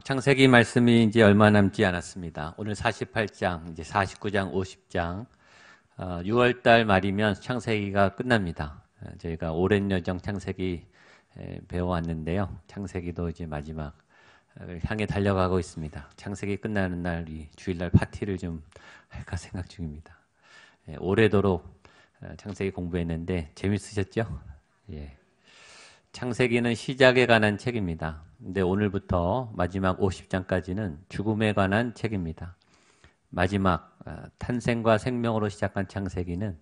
창세기 말씀이 이제 얼마 남지 않았습니다. 오늘 48장, 이제 49장, 50장, 6월달 말이면 창세기가 끝납니다. 저희가 오랜 여정 창세기 배워왔는데요. 창세기도 이제 마지막을 향해 달려가고 있습니다. 창세기 끝나는 날, 이 주일날 파티를 좀 할까 생각 중입니다. 오래도록 창세기 공부했는데 재밌으셨죠? 예. 창세기는 시작에 관한 책입니다. 근데 오늘부터 마지막 50장까지는 죽음에 관한 책입니다. 마지막 탄생과 생명으로 시작한 창세기는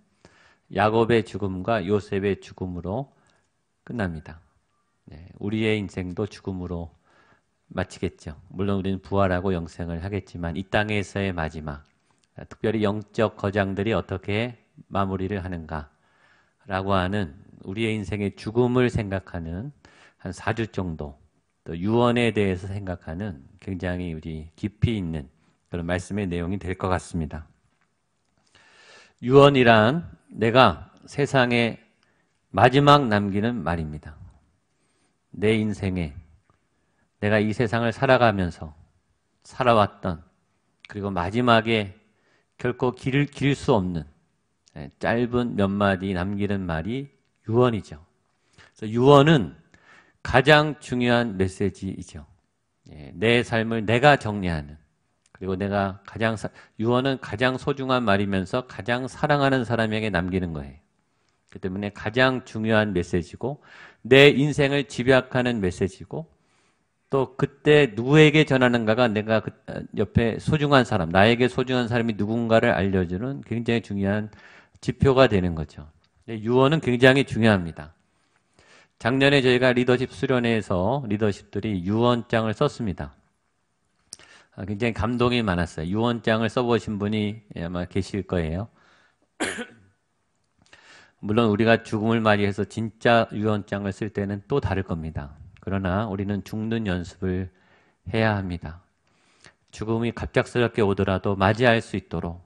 야곱의 죽음과 요셉의 죽음으로 끝납니다. 우리의 인생도 죽음으로 마치겠죠. 물론 우리는 부활하고 영생을 하겠지만 이 땅에서의 마지막, 특별히 영적 거장들이 어떻게 마무리를 하는가라고 하는 우리의 인생의 죽음을 생각하는 한 4주 정도, 또 유언에 대해서 생각하는 굉장히 우리 깊이 있는 그런 말씀의 내용이 될 것 같습니다. 유언이란 내가 세상에 마지막 남기는 말입니다. 내 인생에 내가 이 세상을 살아가면서 살아왔던, 그리고 마지막에 결코 기릴 수 없는 짧은 몇 마디 남기는 말이 유언이죠. 그래서 유언은 가장 중요한 메시지이죠. 내 삶을 내가 정리하는, 그리고 내가 유언은 가장 소중한 말이면서 가장 사랑하는 사람에게 남기는 거예요. 그렇기 때문에 가장 중요한 메시지고, 내 인생을 집약하는 메시지고, 또 그때 누구에게 전하는가가 내가 옆에 소중한 사람, 나에게 소중한 사람이 누군가를 알려주는 굉장히 중요한 지표가 되는 거죠. 유언은 굉장히 중요합니다. 작년에 저희가 리더십 수련회에서 리더십들이 유언장을 썼습니다. 굉장히 감동이 많았어요. 유언장을 써보신 분이 아마 계실 거예요. 물론 우리가 죽음을 맞이해서 진짜 유언장을 쓸 때는 또 다를 겁니다. 그러나 우리는 죽는 연습을 해야 합니다. 죽음이 갑작스럽게 오더라도 맞이할 수 있도록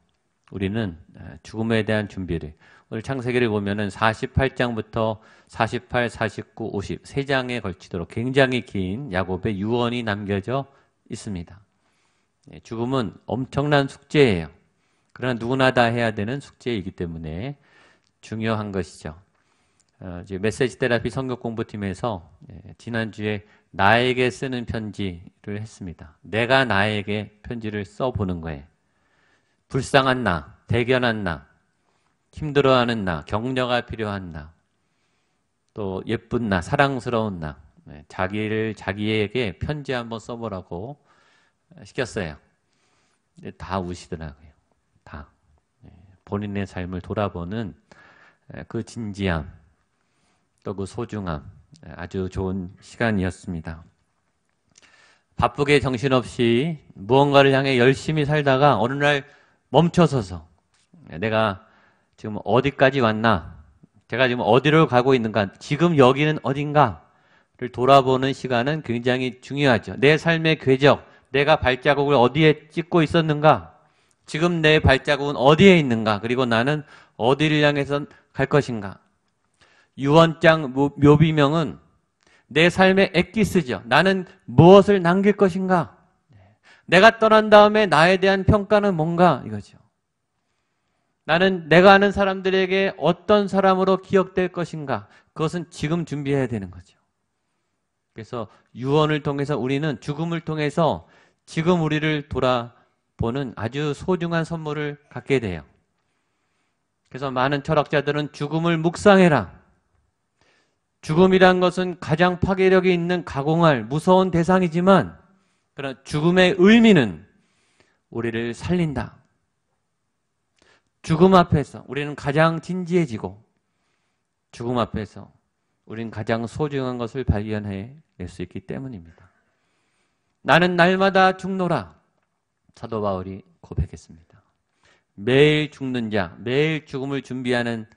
우리는 죽음에 대한 준비를, 오늘 창세기를 보면은 48장부터 48, 49, 50 세 장에 걸치도록 굉장히 긴 야곱의 유언이 남겨져 있습니다. 죽음은 엄청난 숙제예요. 그러나 누구나 다 해야 되는 숙제이기 때문에 중요한 것이죠. 이제 메시지 테라피 성경 공부팀에서 지난주에 나에게 쓰는 편지를 했습니다. 내가 나에게 편지를 써보는 거예요. 불쌍한 나, 대견한 나, 힘들어하는 나, 격려가 필요한 나, 또 예쁜 나, 사랑스러운 나, 자기에게 편지 한번 써보라고 시켰어요. 근데 다 우시더라고요. 다. 본인의 삶을 돌아보는 그 진지함, 또 그 소중함, 아주 좋은 시간이었습니다. 바쁘게 정신없이 무언가를 향해 열심히 살다가 어느 날 멈춰서서 내가 지금 어디까지 왔나? 제가 지금 어디로 가고 있는가? 지금 여기는 어딘가를 돌아보는 시간은 굉장히 중요하죠. 내 삶의 궤적, 내가 발자국을 어디에 찍고 있었는가? 지금 내 발자국은 어디에 있는가? 그리고 나는 어디를 향해서 갈 것인가? 유언장 묘비명은 내 삶의 엑기스죠. 나는 무엇을 남길 것인가? 내가 떠난 다음에 나에 대한 평가는 뭔가? 이거죠. 나는 내가 아는 사람들에게 어떤 사람으로 기억될 것인가? 그것은 지금 준비해야 되는 거죠. 그래서 유언을 통해서 우리는 죽음을 통해서 지금 우리를 돌아보는 아주 소중한 선물을 갖게 돼요. 그래서 많은 철학자들은 죽음을 묵상해라. 죽음이란 것은 가장 파괴력이 있는 가공할 무서운 대상이지만, 그러나 죽음의 의미는 우리를 살린다. 죽음 앞에서 우리는 가장 진지해지고, 죽음 앞에서 우리는 가장 소중한 것을 발견해낼 수 있기 때문입니다. 나는 날마다 죽노라. 사도 바울이 고백했습니다. 매일 죽는 자, 매일 죽음을 준비하는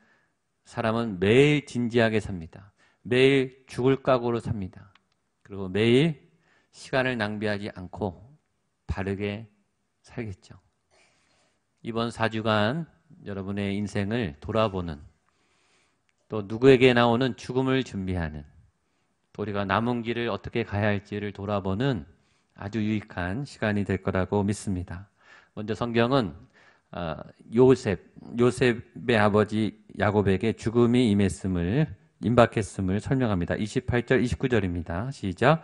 사람은 매일 진지하게 삽니다. 매일 죽을 각오로 삽니다. 그리고 매일 시간을 낭비하지 않고 바르게 살겠죠. 이번 4주간 여러분의 인생을 돌아보는, 또 누구에게 나오는 죽음을 준비하는, 또 우리가 남은 길을 어떻게 가야 할지를 돌아보는 아주 유익한 시간이 될 거라고 믿습니다. 먼저 성경은 요셉의 아버지 야곱에게 죽음이 임박했음을 설명합니다. 28절, 29절입니다. 시작.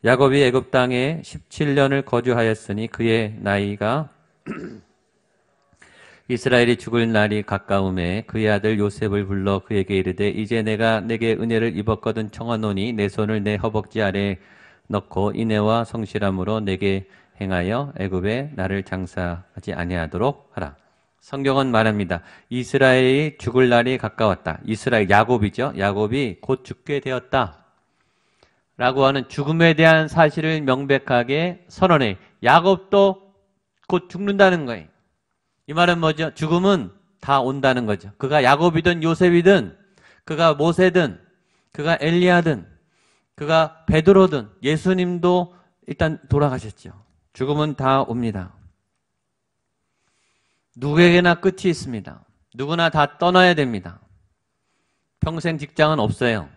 야곱이 애굽 땅에 17년을 거주하였으니 그의 나이가 이스라엘이 죽을 날이 가까움에 그의 아들 요셉을 불러 그에게 이르되 이제 내가 내게 은혜를 입었거든 청하노니 내 손을 내 허벅지 아래에 넣고 인애와 성실함으로 내게 행하여 애굽에 나를 장사하지 아니하도록 하라. 성경은 말합니다. 이스라엘이 죽을 날이 가까웠다. 이스라엘 야곱이죠. 야곱이 곧 죽게 되었다. 라고 하는 죽음에 대한 사실을 명백하게 선언해. 야곱도 곧 죽는다는 거예요. 이 말은 뭐죠? 죽음은 다 온다는 거죠. 그가 야곱이든 요셉이든 그가 모세든 그가 엘리야든 그가 베드로든 예수님도 일단 돌아가셨죠. 죽음은 다 옵니다. 누구에게나 끝이 있습니다. 누구나 다 떠나야 됩니다. 평생 직장은 없어요.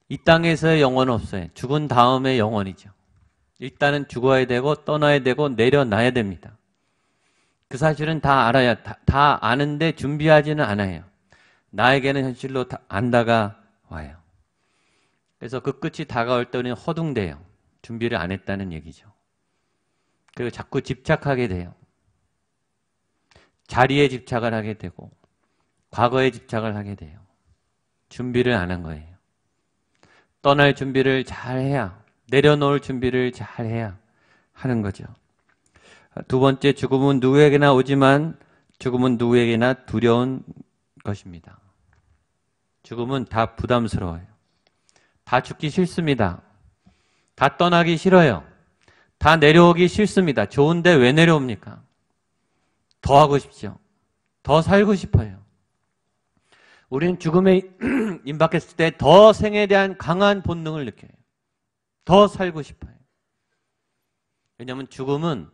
이 땅에서의 영혼은 없어요. 죽은 다음의 영혼이죠. 일단은 죽어야 되고 떠나야 되고 내려놔야 됩니다. 그 사실은 다 알아야, 다 아는데 준비하지는 않아요. 나에게는 현실로 안 다가와요. 그래서 그 끝이 다가올 때는 허둥대요. 준비를 안 했다는 얘기죠. 그리고 자꾸 집착하게 돼요. 자리에 집착을 하게 되고 과거에 집착을 하게 돼요. 준비를 안 한 거예요. 떠날 준비를 잘 해야, 내려놓을 준비를 잘 해야 하는 거죠. 두 번째, 죽음은 누구에게나 오지만 죽음은 누구에게나 두려운 것입니다. 죽음은 다 부담스러워요. 다 죽기 싫습니다. 다 떠나기 싫어요. 다 내려오기 싫습니다. 좋은데 왜 내려옵니까? 더 하고 싶죠. 더 살고 싶어요. 우리는 죽음에 임박했을 때 더 생에 대한 강한 본능을 느껴요. 더 살고 싶어요. 왜냐하면 죽음은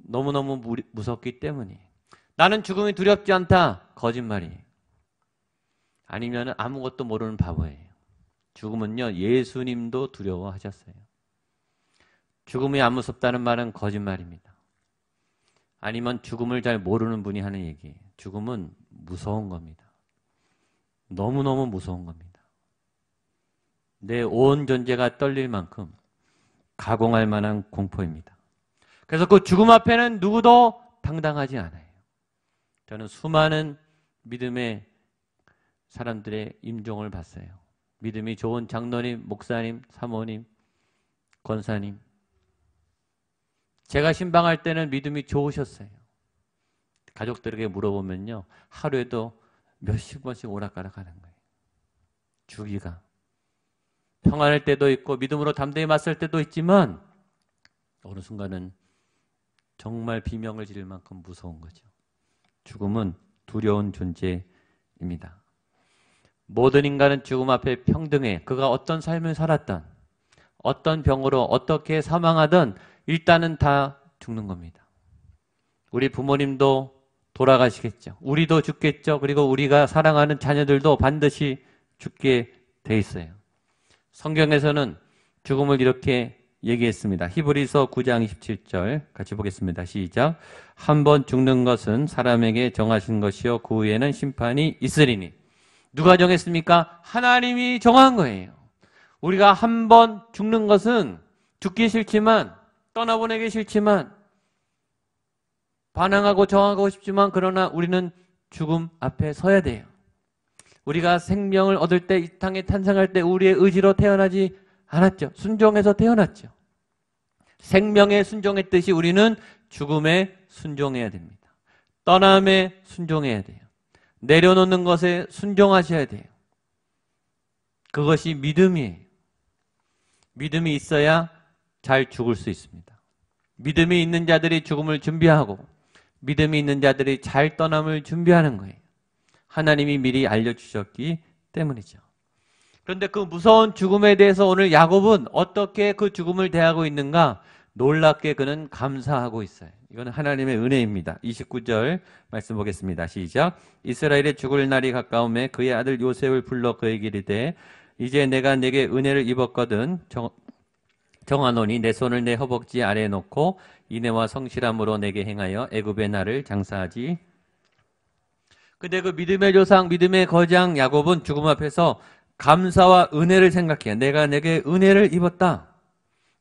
너무너무 무섭기 때문이에요. 나는 죽음이 두렵지 않다. 거짓말이에요. 아니면 아무것도 모르는 바보예요. 죽음은요, 예수님도 두려워하셨어요. 죽음이 안 무섭다는 말은 거짓말입니다. 아니면 죽음을 잘 모르는 분이 하는 얘기예요. 죽음은 무서운 겁니다. 너무너무 무서운 겁니다. 내 온 존재가 떨릴 만큼 가공할 만한 공포입니다. 그래서 그 죽음 앞에는 누구도 당당하지 않아요. 저는 수많은 믿음의 사람들의 임종을 봤어요. 믿음이 좋은 장로님, 목사님, 사모님, 권사님. 제가 신방할 때는 믿음이 좋으셨어요. 가족들에게 물어보면요, 하루에도 몇십 번씩 오락가락 하는 거예요. 주기가. 평안할 때도 있고 믿음으로 담대히 맞설 때도 있지만 어느 순간은 정말 비명을 지를 만큼 무서운 거죠. 죽음은 두려운 존재입니다. 모든 인간은 죽음 앞에 평등해. 그가 어떤 삶을 살았던, 어떤 병으로 어떻게 사망하든 일단은 다 죽는 겁니다. 우리 부모님도 돌아가시겠죠. 우리도 죽겠죠. 그리고 우리가 사랑하는 자녀들도 반드시 죽게 돼 있어요. 성경에서는 죽음을 이렇게 얘기했습니다. 히브리서 9장 27절 같이 보겠습니다. 시작. 한 번 죽는 것은 사람에게 정하신 것이요 그 후에는 심판이 있으리니. 누가 정했습니까? 하나님이 정한 거예요. 우리가 한 번 죽는 것은 죽기 싫지만, 떠나보내기 싫지만, 반항하고 정하고 싶지만, 그러나 우리는 죽음 앞에 서야 돼요. 우리가 생명을 얻을 때, 이 땅에 탄생할 때 우리의 의지로 태어나지 않았죠. 순종해서 태어났죠. 생명에 순종했듯이 우리는 죽음에 순종해야 됩니다. 떠남에 순종해야 돼요. 내려놓는 것에 순종하셔야 돼요. 그것이 믿음이에요. 믿음이 있어야 잘 죽을 수 있습니다. 믿음이 있는 자들이 죽음을 준비하고 믿음이 있는 자들이 잘 떠남을 준비하는 거예요. 하나님이 미리 알려주셨기 때문이죠. 그런데 그 무서운 죽음에 대해서 오늘 야곱은 어떻게 그 죽음을 대하고 있는가? 놀랍게 그는 감사하고 있어요. 이건 하나님의 은혜입니다. 29절 말씀 보겠습니다. 시작. 이스라엘의 죽을 날이 가까움에 그의 아들 요셉을 불러 그에게 이르되 이제 내가 내게 은혜를 입었거든 정하노니 내 손을 내 허벅지 아래에 놓고 인애와 성실함으로 내게 행하여 애굽의 나를 장사하지. 근데 그 믿음의 조상, 믿음의 거장 야곱은 죽음 앞에서 감사와 은혜를 생각해요. 내가 내게 은혜를 입었다.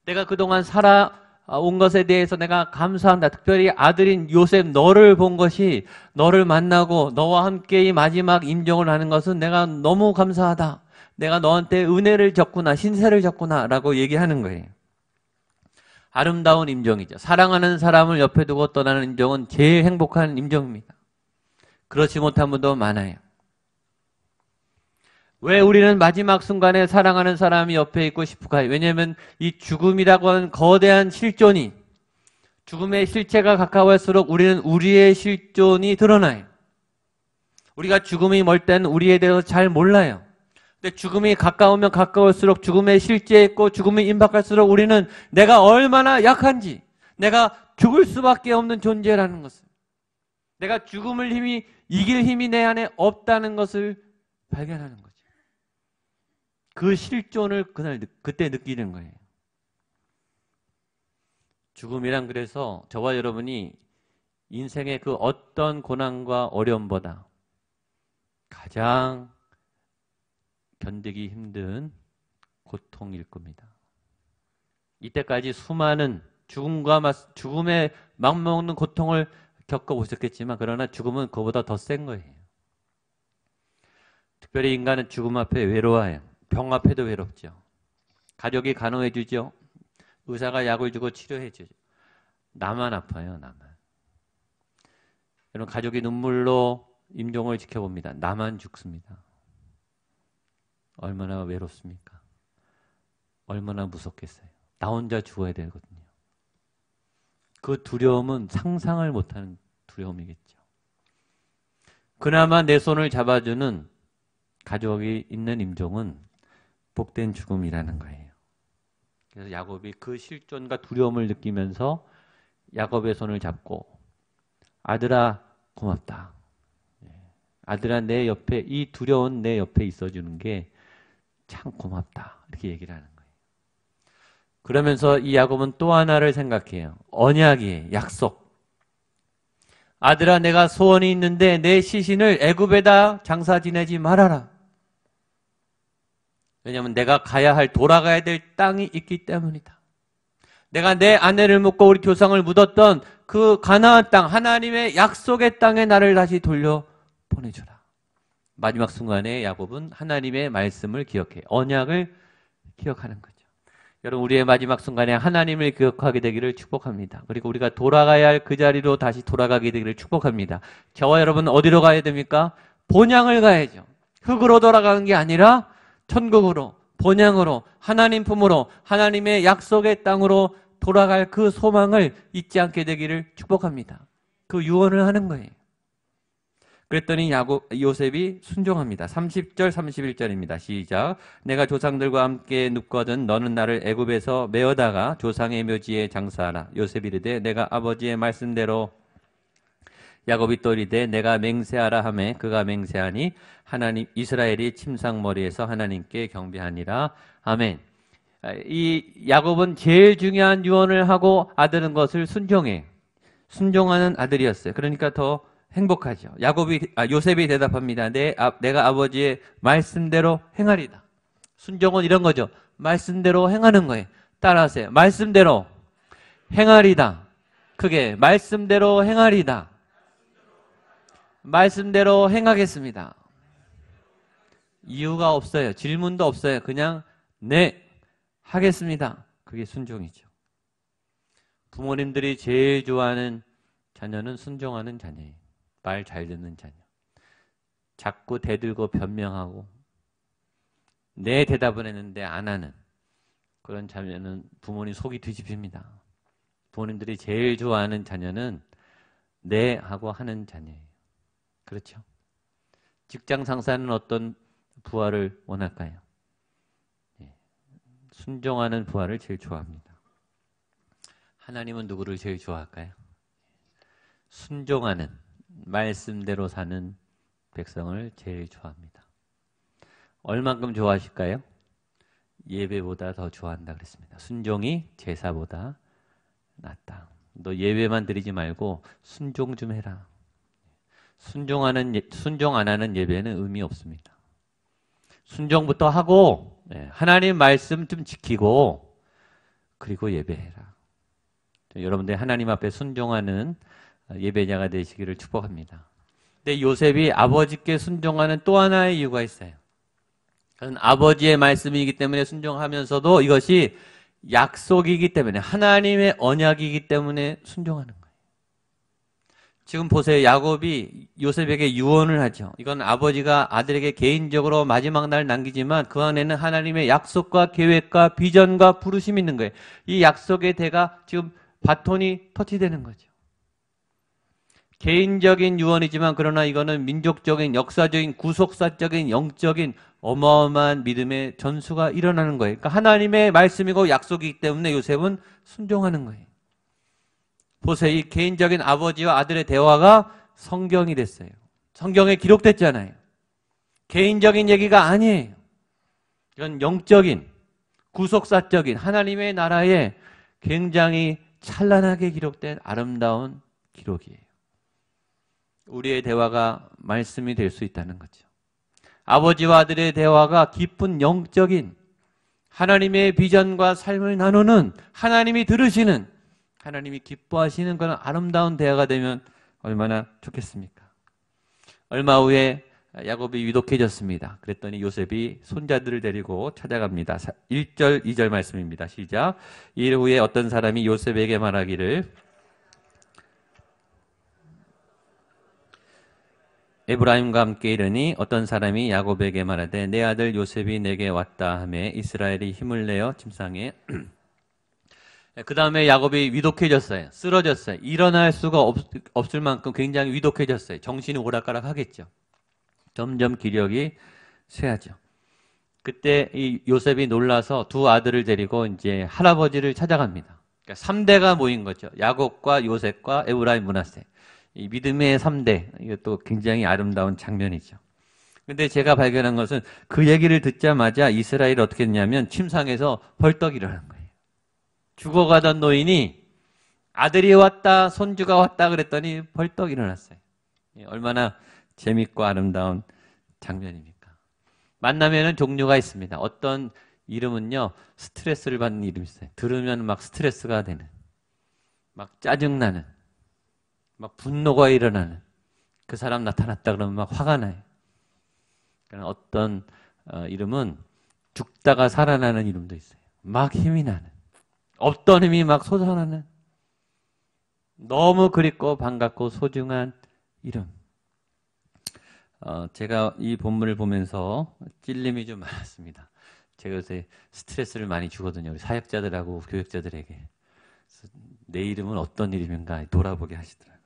내가 그동안 살아온 것에 대해서 내가 감사한다. 특별히 아들인 요셉 너를 본 것이, 너를 만나고 너와 함께 이 마지막 임종을 하는 것은 내가 너무 감사하다. 내가 너한테 은혜를 줬구나, 신세를 졌구나 라고 얘기하는 거예요. 아름다운 임종이죠. 사랑하는 사람을 옆에 두고 떠나는 임종은 제일 행복한 임종입니다. 그렇지 못한 분도 많아요. 왜 우리는 마지막 순간에 사랑하는 사람이 옆에 있고 싶을까요? 왜냐하면 이 죽음이라고 하는 거대한 실존이, 죽음의 실체가 가까울수록 우리는 우리의 실존이 드러나요. 우리가 죽음이 멀 때는 우리에 대해서 잘 몰라요. 근데 죽음이 가까우면 가까울수록 죽음의 실제에 있고 죽음이 임박할수록 우리는 내가 얼마나 약한지, 내가 죽을 수밖에 없는 존재라는 것을, 내가 죽음을 이길 힘이 내 안에 없다는 것을 발견하는 거죠. 그 실존을 그때 느끼는 거예요. 죽음이란 그래서 저와 여러분이 인생의 그 어떤 고난과 어려움보다 가장 견디기 힘든 고통일 겁니다. 이때까지 수많은 죽음에 맞먹는 고통을 겪어보셨겠지만 그러나 죽음은 그보다 더 센 거예요. 특별히 인간은 죽음 앞에 외로워요. 병 앞에도 외롭죠. 가족이 간호해 주죠. 의사가 약을 주고 치료해 주죠. 나만 아파요. 나만. 여러분 가족이 눈물로 임종을 지켜봅니다. 나만 죽습니다. 얼마나 외롭습니까? 얼마나 무섭겠어요. 나 혼자 죽어야 되거든요. 그 두려움은 상상을 못하는 두려움이겠죠. 그나마 내 손을 잡아주는 가족이 있는 임종은 복된 죽음이라는 거예요. 그래서 야곱이 그 실존과 두려움을 느끼면서 야곱의 손을 잡고 아들아 고맙다. 아들아 내 옆에, 이 두려운 내 옆에 있어주는 게 참 고맙다. 이렇게 얘기를 하는 거예요. 그러면서 이 야곱은 또 하나를 생각해요. 언약이에요. 약속. 아들아 내가 소원이 있는데 내 시신을 애굽에다 장사 지내지 말아라. 왜냐하면 내가 돌아가야 될 땅이 있기 때문이다. 내가 내 아내를 묻고 우리 조상을 묻었던 그 가나안 땅, 하나님의 약속의 땅에 나를 다시 돌려보내주라. 마지막 순간에 야곱은 하나님의 말씀을 기억해. 언약을 기억하는 거죠. 여러분 우리의 마지막 순간에 하나님을 기억하게 되기를 축복합니다. 그리고 우리가 돌아가야 할 그 자리로 다시 돌아가게 되기를 축복합니다. 저와 여러분 어디로 가야 됩니까? 본향을 가야죠. 흙으로 돌아가는 게 아니라 천국으로, 본향으로, 하나님 품으로, 하나님의 약속의 땅으로 돌아갈 그 소망을 잊지 않게 되기를 축복합니다. 그 유언을 하는 거예요. 그랬더니 요셉이 순종합니다. 30절 31절입니다. 시작. 내가 조상들과 함께 눕거든 너는 나를 애굽에서 메어다가 조상의 묘지에 장사하라. 요셉이 이르되 내가 아버지의 말씀대로. 야곱이 또 이르되 내가 맹세하라 하매 그가 맹세하니 하나님 이스라엘이 침상머리에서 하나님께 경배하니라. 아멘. 이 야곱은 제일 중요한 유언을 하고 아들은 것을 순종하는 아들이었어요. 그러니까 더 행복하죠. 요셉이 대답합니다. 내가 아버지의 말씀대로 행하리다. 순종은 이런 거죠. 말씀대로 행하는 거예요. 따라하세요. 말씀대로 행하리다. 크게 말씀대로 행하리다. 말씀대로 행하겠습니다. 이유가 없어요. 질문도 없어요. 그냥 네, 하겠습니다. 그게 순종이죠. 부모님들이 제일 좋아하는 자녀는 순종하는 자녀예요. 말 잘 듣는 자녀. 자꾸 대들고 변명하고 내 대답을 했는데 안 하는 그런 자녀는 부모님 속이 뒤집힙니다. 부모님들이 제일 좋아하는 자녀는 네 하고 하는 자녀예요. 그렇죠? 직장 상사는 어떤 부하를 원할까요? 순종하는 부하를 제일 좋아합니다. 하나님은 누구를 제일 좋아할까요? 순종하는, 말씀대로 사는 백성을 제일 좋아합니다. 얼만큼 좋아하실까요? 예배보다 더 좋아한다 그랬습니다. 순종이 제사보다 낫다. 너 예배만 드리지 말고 순종 좀 해라. 순종 안 하는 예배는 의미 없습니다. 순종부터 하고 하나님 말씀 좀 지키고 그리고 예배해라. 여러분들 하나님 앞에 순종하는 예배자가 되시기를 축복합니다. 근데 요셉이 아버지께 순종하는 또 하나의 이유가 있어요. 그건 아버지의 말씀이기 때문에 순종하면서도 이것이 약속이기 때문에 하나님의 언약이기 때문에 순종하는 거예요. 지금 보세요. 야곱이 요셉에게 유언을 하죠. 이건 아버지가 아들에게 개인적으로 마지막 날 남기지만 그 안에는 하나님의 약속과 계획과 비전과 부르심이 있는 거예요. 이 약속의 대가 지금 바톤이 터치되는 거죠. 개인적인 유언이지만 그러나 이거는 민족적인 역사적인 구속사적인 영적인 어마어마한 믿음의 전수가 일어나는 거예요. 그러니까 하나님의 말씀이고 약속이기 때문에 요셉은 순종하는 거예요. 보세요. 이 개인적인 아버지와 아들의 대화가 성경이 됐어요. 성경에 기록됐잖아요. 개인적인 얘기가 아니에요. 이건 영적인 구속사적인 하나님의 나라에 굉장히 찬란하게 기록된 아름다운 기록이에요. 우리의 대화가 말씀이 될 수 있다는 거죠. 아버지와 아들의 대화가 깊은 영적인 하나님의 비전과 삶을 나누는 하나님이 들으시는 하나님이 기뻐하시는 그런 아름다운 대화가 되면 얼마나 좋겠습니까? 얼마 후에 야곱이 위독해졌습니다. 그랬더니 요셉이 손자들을 데리고 찾아갑니다. 1절, 2절 말씀입니다. 시작. 일 후에 어떤 사람이 요셉에게 말하기를 에브라임과 함께 이르니 어떤 사람이 야곱에게 말하되 내 아들 요셉이 내게 왔다 하매 이스라엘이 힘을 내어 침상에 그 다음에 야곱이 위독해졌어요. 쓰러졌어요. 일어날 수가 없을 만큼 굉장히 위독해졌어요. 정신이 오락가락 하겠죠. 점점 기력이 쇠하죠. 그때 이 요셉이 놀라서 두 아들을 데리고 이제 할아버지를 찾아갑니다. 그러니까 3대가 모인 거죠. 야곱과 요셉과 에브라임 므낫세. 이 믿음의 3대. 이것도 굉장히 아름다운 장면이죠. 근데 제가 발견한 것은 그 얘기를 듣자마자 이스라엘이 어떻게 했냐면 침상에서 벌떡 일어난 거예요. 죽어가던 노인이 아들이 왔다, 손주가 왔다 그랬더니 벌떡 일어났어요. 얼마나 재밌고 아름다운 장면입니까? 만나면은 종류가 있습니다. 어떤 이름은요, 스트레스를 받는 이름이 있어요. 들으면 막 스트레스가 되는, 막 짜증나는, 막 분노가 일어나는 그 사람 나타났다 그러면 막 화가 나요. 어떤 이름은 죽다가 살아나는 이름도 있어요. 막 힘이 나는. 없던 힘이 막 솟아나는 너무 그립고 반갑고 소중한 이름. 제가 이 본문을 보면서 찔림이 좀 많았습니다. 제가 요새 스트레스를 많이 주거든요. 우리 사역자들하고 교육자들에게. 내 이름은 어떤 이름인가 돌아보게 하시더라고요.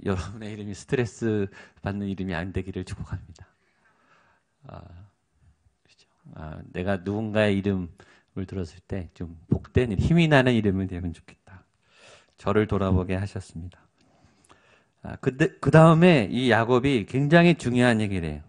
여러분의 이름이 스트레스 받는 이름이 안 되기를 축복합니다. 그렇죠. 내가 누군가의 이름을 들었을 때 좀 복된 힘이 나는 이름이 되면 좋겠다. 저를 돌아보게 하셨습니다. 그 다음에 이 야곱이 굉장히 중요한 얘기를 해요.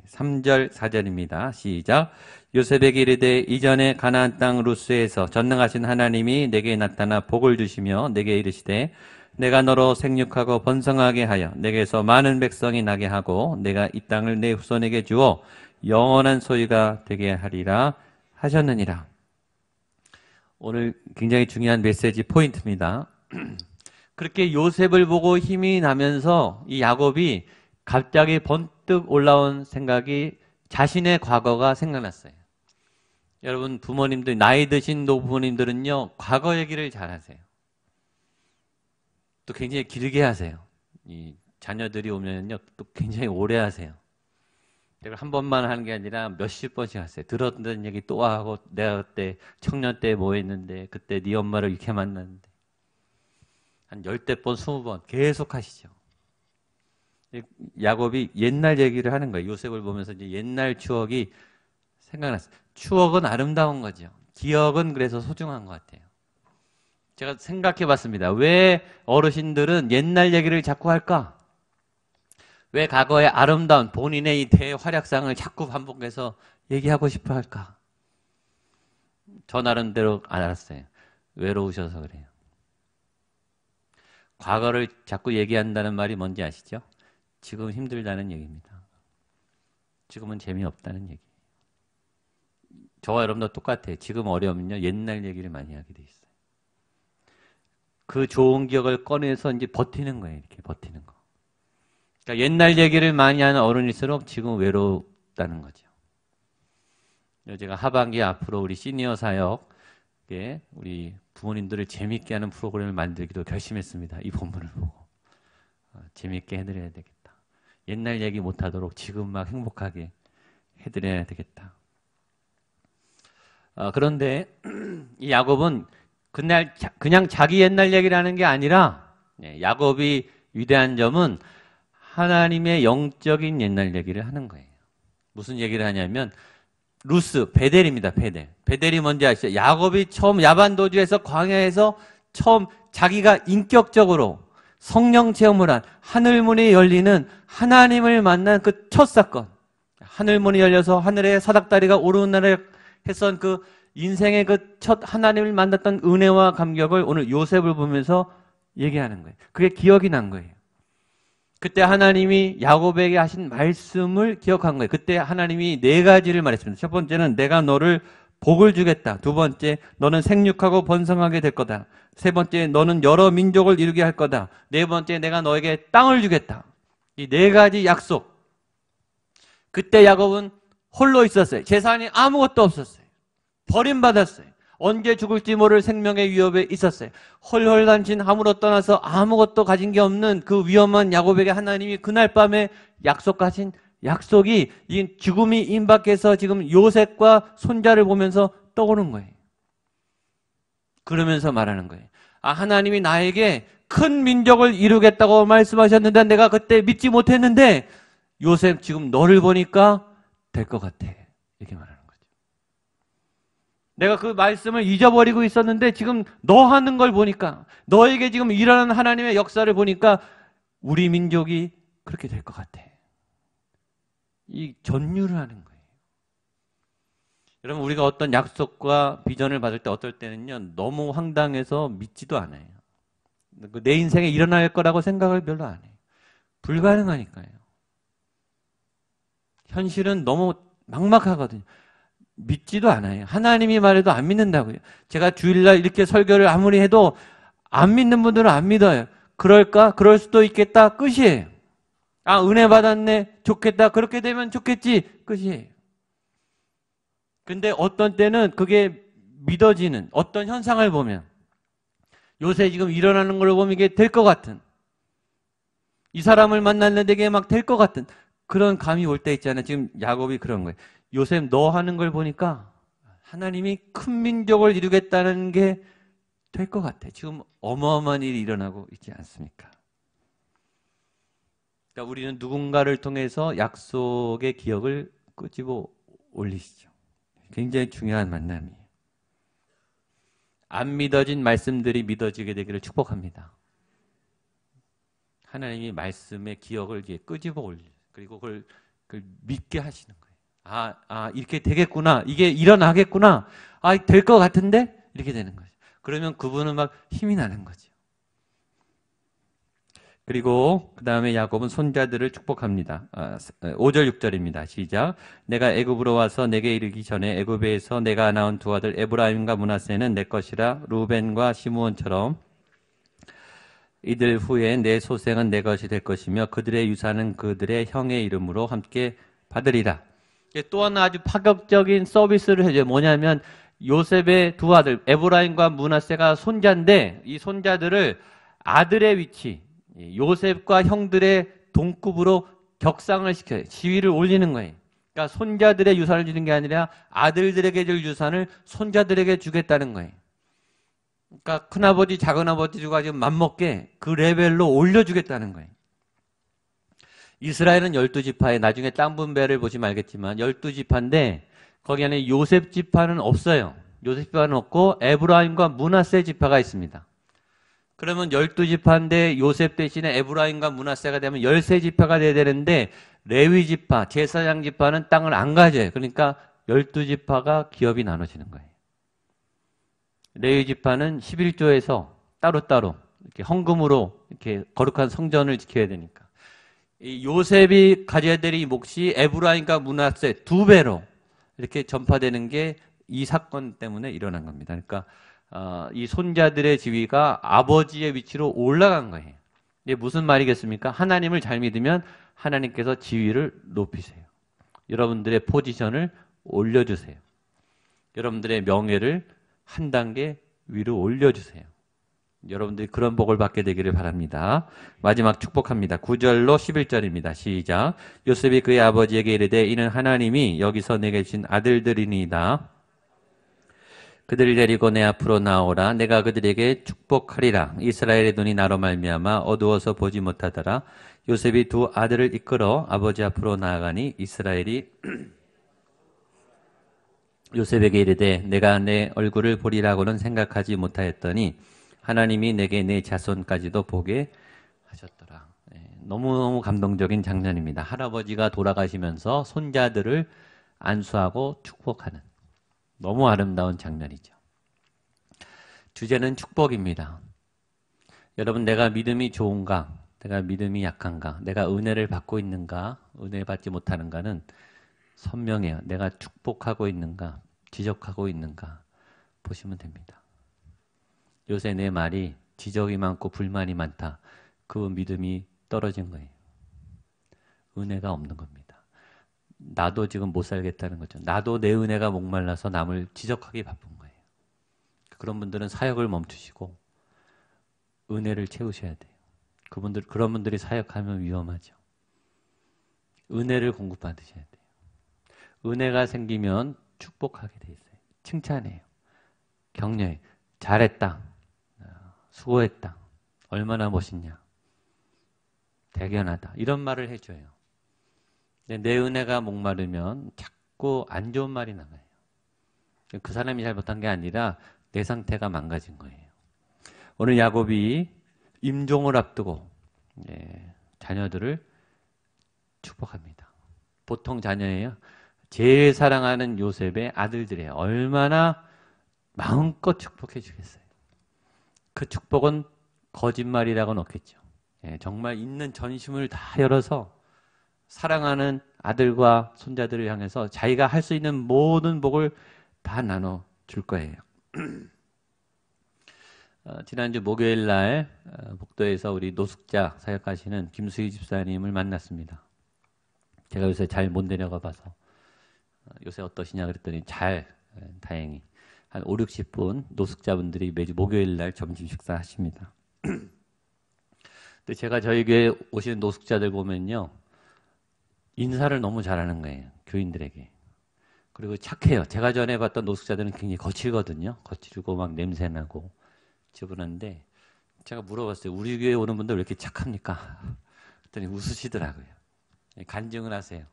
3절, 4절입니다. 시작. 요셉에게 이르되 이전에 가나안 땅 루스에서 전능하신 하나님이 내게 나타나 복을 주시며 내게 이르시되 내가 너로 생육하고 번성하게 하여 내게서 많은 백성이 나게 하고 내가 이 땅을 내 후손에게 주어 영원한 소유가 되게 하리라 하셨느니라. 오늘 굉장히 중요한 메시지 포인트입니다. 그렇게 요셉을 보고 힘이 나면서 이 야곱이 갑자기 번뜩 올라온 생각이 자신의 과거가 생각났어요. 여러분 부모님들, 나이 드신 노부모님들은요, 과거 얘기를 잘 하세요. 또 굉장히 길게 하세요. 이 자녀들이 오면요, 또 굉장히 오래 하세요. 내가 한 번만 하는 게 아니라 몇십 번씩 하세요. 들었던 얘기 또 하고, 내가 그때 청년 때 뭐 했는데, 그때 네 엄마를 이렇게 만났는데. 한 10번, 20번 계속 하시죠. 야곱이 옛날 얘기를 하는 거예요. 요셉을 보면서 이제 옛날 추억이 생각났어요. 추억은 아름다운 거죠. 기억은 그래서 소중한 것 같아요. 제가 생각해 봤습니다. 왜 어르신들은 옛날 얘기를 자꾸 할까? 왜 과거의 아름다운 본인의 이 대활약상을 자꾸 반복해서 얘기하고 싶어 할까? 저 나름대로 알았어요. 외로우셔서 그래요. 과거를 자꾸 얘기한다는 말이 뭔지 아시죠? 지금 힘들다는 얘기입니다. 지금은 재미없다는 얘기. 저와 여러분도 똑같아요. 지금 어려우면요, 옛날 얘기를 많이 하게 돼 있어요. 그 좋은 기억을 꺼내서 이제 버티는 거예요. 이렇게 버티는 거. 그러니까 옛날 얘기를 많이 하는 어른일수록 지금 외롭다는 거죠. 제가 하반기 앞으로 우리 시니어 사역에 우리 부모님들을 재밌게 하는 프로그램을 만들기도 결심했습니다. 이 본문을 보고. 재밌게 해드려야 되겠다. 옛날 얘기 못하도록 지금 막 행복하게 해드려야 되겠다. 그런데 이 야곱은 그냥 자기 옛날 얘기를 하는 게 아니라, 야곱이 위대한 점은 하나님의 영적인 옛날 얘기를 하는 거예요. 무슨 얘기를 하냐면 루스, 베델입니다. 베델이 뭔지 아시죠? 야곱이 처음 야반도주에서 광야에서 처음 자기가 인격적으로 성령 체험을 한 하늘문이 열리는 하나님을 만난 그 첫 사건. 하늘문이 열려서 하늘에 사닥다리가 오르는 날에 했던 그 인생의 그 첫 하나님을 만났던 은혜와 감격을 오늘 요셉을 보면서 얘기하는 거예요. 그게 기억이 난 거예요. 그때 하나님이 야곱에게 하신 말씀을 기억한 거예요. 그때 하나님이 4가지를 말했습니다. 첫 번째는 내가 너를 복을 주겠다. 두 번째, 너는 생육하고 번성하게 될 거다. 세 번째, 너는 여러 민족을 이루게 할 거다. 네 번째, 내가 너에게 땅을 주겠다. 이 4가지 약속. 그때 야곱은 홀로 있었어요. 재산이 아무것도 없었어요. 버림받았어요. 언제 죽을지 모를 생명의 위협에 있었어요. 헐헐단신 함으로 떠나서 아무것도 가진 게 없는 그 위험한 야곱에게 하나님이 그날 밤에 약속하신 약속이 이 죽음이 임박해서 지금 요셉과 손자를 보면서 떠오른 거예요. 그러면서 말하는 거예요. 하나님이 나에게 큰 민족을 이루겠다고 말씀하셨는데 내가 그때 믿지 못했는데 요셉 지금 너를 보니까 될 것 같아. 이렇게 말하는 거죠. 내가 그 말씀을 잊어버리고 있었는데 지금 너 하는 걸 보니까 너에게 지금 일어나는 하나님의 역사를 보니까 우리 민족이 그렇게 될 것 같아. 이 전율을 하는 거예요. 여러분 우리가 어떤 약속과 비전을 받을 때 어떨 때는요 너무 황당해서 믿지도 않아요. 내 인생에 일어날 거라고 생각을 별로 안 해요. 불가능하니까요. 현실은 너무 막막하거든요. 믿지도 않아요. 하나님이 말해도 안 믿는다고요. 제가 주일날 이렇게 설교를 아무리 해도 안 믿는 분들은 안 믿어요. 그럴까? 그럴 수도 있겠다. 끝이에요. 은혜 받았네. 좋겠다. 그렇게 되면 좋겠지. 끝이에요. 근데 어떤 때는 그게 믿어지는 어떤 현상을 보면 요새 지금 일어나는 걸 보면 이게 될 것 같은 이 사람을 만났는데 이게 막 될 것 같은 그런 감이 올 때 있잖아요. 지금 야곱이 그런 거예요. 요셉 너 하는 걸 보니까 하나님이 큰 민족을 이루겠다는 게 될 것 같아. 지금 어마어마한 일이 일어나고 있지 않습니까? 그러니까 우리는 누군가를 통해서 약속의 기억을 끄집어 올리시죠. 굉장히 중요한 만남이에요. 안 믿어진 말씀들이 믿어지게 되기를 축복합니다. 하나님이 말씀의 기억을 이제 끄집어 올리고 그리고 그걸 믿게 하시는 거예요. 이렇게 되겠구나. 이게 일어나겠구나. 될 것 같은데? 이렇게 되는 거죠. 그러면 그분은 막 힘이 나는 거죠. 그리고 그 다음에 야곱은 손자들을 축복합니다. 5절 6절입니다. 시작. 내가 애굽으로 와서 내게 이르기 전에 애굽에서 내가 낳은 두 아들 에브라임과 므낫세는 내 것이라. 루벤과 시므온처럼 이들 후에 내 소생은 내 것이 될 것이며 그들의 유산은 그들의 형의 이름으로 함께 받으리라. 또 하나 아주 파격적인 서비스를 해줘요. 뭐냐면 요셉의 두 아들 에브라임과 므낫세가 손자인데 이 손자들을 아들의 위치 요셉과 형들의 동급으로 격상을 시켜요. 지위를 올리는 거예요. 그러니까 손자들의 유산을 주는 게 아니라 아들들에게 줄 유산을 손자들에게 주겠다는 거예요. 그러니까 큰아버지 작은아버지 주가 지금 맘먹게 그 레벨로 올려주겠다는 거예요. 이스라엘은 12지파에 나중에 땅 분배를 보시면 알겠지만 12지파인데 거기 안에 요셉 지파는 없어요. 요셉 지파는 없고 에브라임과 므낫세 지파가 있습니다. 그러면 12지파인데 요셉 대신에 에브라임과 므낫세가 되면 13지파가 돼야 되는데 레위 지파, 제사장 지파는 땅을 안 가져요. 그러니까 12지파가 기업이 나눠지는 거예요. 레위 지파는 11조에서 따로따로 이렇게 헌금으로 이렇게 거룩한 성전을 지켜야 되니까. 이 요셉이 가져야 될 이 몫이 에브라임과 므낫세 두 배로 이렇게 전파되는 게 이 사건 때문에 일어난 겁니다. 그러니까 이 손자들의 지위가 아버지의 위치로 올라간 거예요. 이게 무슨 말이겠습니까? 하나님을 잘 믿으면 하나님께서 지위를 높이세요. 여러분들의 포지션을 올려주세요. 여러분들의 명예를 한 단계 위로 올려주세요. 여러분들이 그런 복을 받게 되기를 바랍니다. 마지막 축복합니다. 9절로 11절입니다. 시작. 요셉이 그의 아버지에게 이르되 이는 하나님이 여기서 내게 주신 아들들이니이다. 그들을 데리고 내 앞으로 나오라. 내가 그들에게 축복하리라. 이스라엘의 눈이 나로 말미암아 어두워서 보지 못하더라. 요셉이 두 아들을 이끌어 아버지 앞으로 나아가니 이스라엘이 요셉에게 이르되 내가 내 얼굴을 보리라고는 생각하지 못하였더니 하나님이 내게 내 자손까지도 보게 하셨더라. 너무너무 감동적인 장면입니다. 할아버지가 돌아가시면서 손자들을 안수하고 축복하는 너무 아름다운 장면이죠. 주제는 축복입니다. 여러분, 내가 믿음이 좋은가? 내가 믿음이 약한가? 내가 은혜를 받고 있는가? 은혜 받지 못하는가는 선명해요. 내가 축복하고 있는가? 지적하고 있는가? 보시면 됩니다. 요새 내 말이 지적이 많고 불만이 많다. 그 믿음이 떨어진 거예요. 은혜가 없는 겁니다. 나도 지금 못 살겠다는 거죠. 나도 내 은혜가 목말라서 남을 지적하기 바쁜 거예요. 그런 분들은 사역을 멈추시고 은혜를 채우셔야 돼요. 그런 분들이 사역하면 위험하죠. 은혜를 공급받으셔야 돼요. 은혜가 생기면 축복하게 돼 있어요. 칭찬해요. 격려해요. 잘했다. 수고했다. 얼마나 멋있냐. 대견하다. 이런 말을 해줘요. 근데 내 은혜가 목마르면 자꾸 안 좋은 말이 나가요. 그 사람이 잘못한 게 아니라 내 상태가 망가진 거예요. 오늘 야곱이 임종을 앞두고 자녀들을 축복합니다. 보통 자녀예요. 제일 사랑하는 요셉의 아들들이에요. 얼마나 마음껏 축복해 주겠어요. 그 축복은 거짓말이라고는 없겠죠. 정말 있는 전심을 다 열어서 사랑하는 아들과 손자들을 향해서 자기가 할 수 있는 모든 복을 다 나눠 줄 거예요. 지난주 목요일 날 복도에서 우리 노숙자 사역하시는 김수희 집사님을 만났습니다. 제가 요새 잘 못 내려가 봐서 요새 어떠시냐 그랬더니 다행히 한 5, 60분 노숙자분들이 매주 목요일 날 점심 식사하십니다. 근데 제가 저희 교회 오시는 노숙자들 보면요. 인사를 너무 잘하는 거예요. 교인들에게. 그리고 착해요. 제가 전에 봤던 노숙자들은 굉장히 거칠거든요. 거칠고 막 냄새나고 지저분한데 제가 물어봤어요. 우리 교회 오는 분들 왜 이렇게 착합니까? 그랬더니 웃으시더라고요. 간증을 하세요.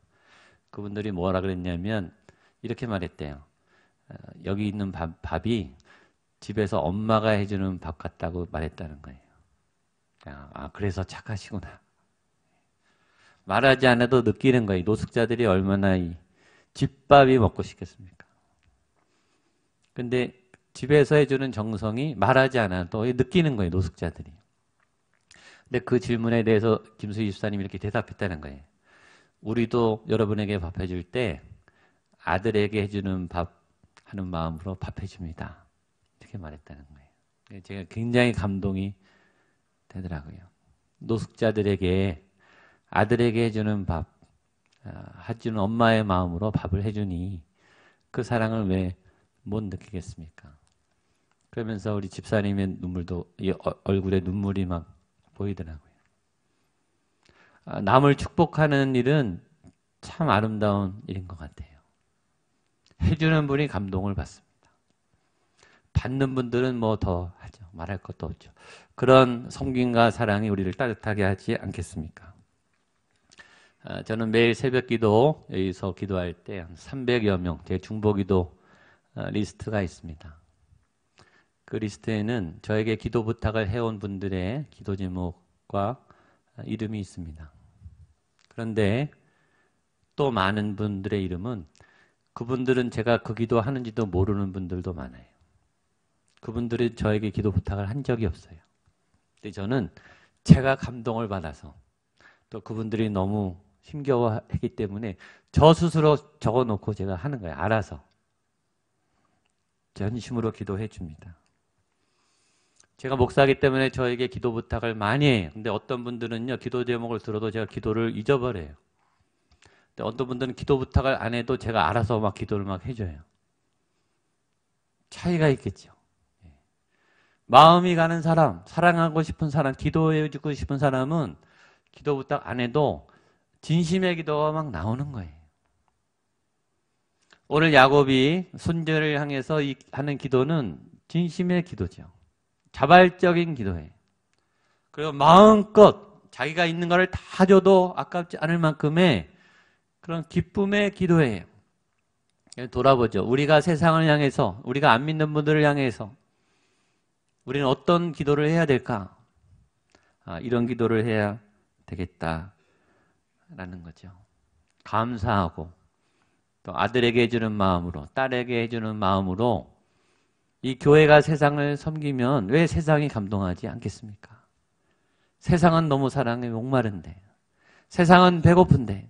그분들이 뭐라 그랬냐면 이렇게 말했대요. 여기 있는 밥이 집에서 엄마가 해주는 밥 같다고 말했다는 거예요. 그래서 착하시구나. 말하지 않아도 느끼는 거예요. 노숙자들이 얼마나 이 집밥이 먹고 싶겠습니까? 근데 집에서 해주는 정성이 말하지 않아도 느끼는 거예요. 노숙자들이. 근데 그 질문에 대해서 김수희 집사님이 이렇게 대답했다는 거예요. 우리도 여러분에게 밥 해줄 때 아들에게 해주는 밥 하는 마음으로 밥 해줍니다. 이렇게 말했다는 거예요. 제가 굉장히 감동이 되더라고요. 노숙자들에게 아들에게 해주는 밥, 해주는 엄마의 마음으로 밥을 해주니 그 사랑을 왜 못 느끼겠습니까? 그러면서 우리 집사님의 눈물도 얼굴에 눈물이 막 보이더라고요. 남을 축복하는 일은 참 아름다운 일인 것 같아요. 해주는 분이 감동을 받습니다. 받는 분들은 뭐 더 하죠. 말할 것도 없죠. 그런 섬김과 사랑이 우리를 따뜻하게 하지 않겠습니까? 저는 매일 새벽 기도 여기서 기도할 때 한 300여 명 제 중보기도 리스트가 있습니다. 그 리스트에는 저에게 기도 부탁을 해온 분들의 기도 제목과 이름이 있습니다. 그런데 또 많은 분들의 이름은 그분들은 제가 그 기도 하는지도 모르는 분들도 많아요. 그분들이 저에게 기도 부탁을 한 적이 없어요. 근데 저는 제가 감동을 받아서 또 그분들이 너무 힘겨워했기 때문에 저 스스로 적어놓고 제가 하는 거예요. 알아서. 전심으로 기도해 줍니다. 제가 목사이기 때문에 저에게 기도 부탁을 많이 해요. 근데 어떤 분들은요, 기도 제목을 들어도 제가 기도를 잊어버려요. 근데 어떤 분들은 기도 부탁을 안 해도 제가 알아서 막 기도를 막 해줘요. 차이가 있겠죠. 마음이 가는 사람, 사랑하고 싶은 사람, 기도해주고 싶은 사람은 기도 부탁 안 해도 진심의 기도가 막 나오는 거예요. 오늘 야곱이 손자를 향해서 하는 기도는 진심의 기도죠. 자발적인 기도예요. 그리고 마음껏 자기가 있는 것을 다 줘도 아깝지 않을 만큼의 그런 기쁨의 기도예요. 돌아보죠. 우리가 세상을 향해서, 우리가 안 믿는 분들을 향해서 우리는 어떤 기도를 해야 될까? 이런 기도를 해야 되겠다라는 거죠. 감사하고 또 아들에게 해주는 마음으로, 딸에게 해주는 마음으로 이 교회가 세상을 섬기면 왜 세상이 감동하지 않겠습니까? 세상은 너무 사랑에 목마른데, 세상은 배고픈데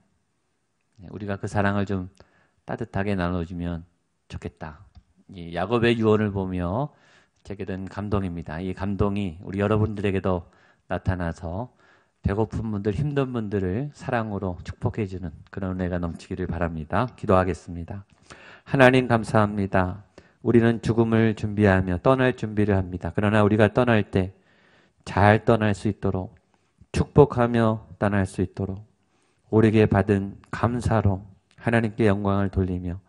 우리가 그 사랑을 좀 따뜻하게 나눠주면 좋겠다. 이 야곱의 유언을 보며 제게 된 감동입니다. 이 감동이 우리 여러분들에게도 나타나서 배고픈 분들, 힘든 분들을 사랑으로 축복해주는 그런 은혜가 넘치기를 바랍니다. 기도하겠습니다. 하나님 감사합니다. 우리는 죽음을 준비하며 떠날 준비를 합니다. 그러나 우리가 떠날 때 잘 떠날 수 있도록 축복하며 떠날 수 있도록 우리에게 받은 감사로 하나님께 영광을 돌리며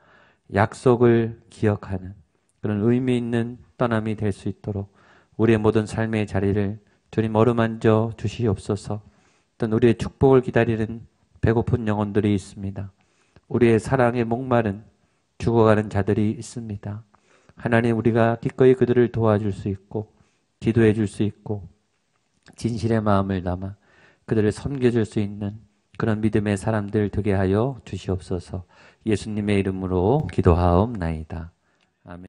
약속을 기억하는 그런 의미 있는 떠남이 될 수 있도록 우리의 모든 삶의 자리를 주님 어루만져 주시옵소서. 어떤 우리의 축복을 기다리는 배고픈 영혼들이 있습니다. 우리의 사랑에 목마른 죽어가는 자들이 있습니다. 하나님, 우리가 기꺼이 그들을 도와줄 수 있고 기도해 줄 수 있고 진실의 마음을 담아 그들을 섬겨줄 수 있는 그런 믿음의 사람들 되게 하여 주시옵소서. 예수님의 이름으로 기도하옵나이다. 아멘.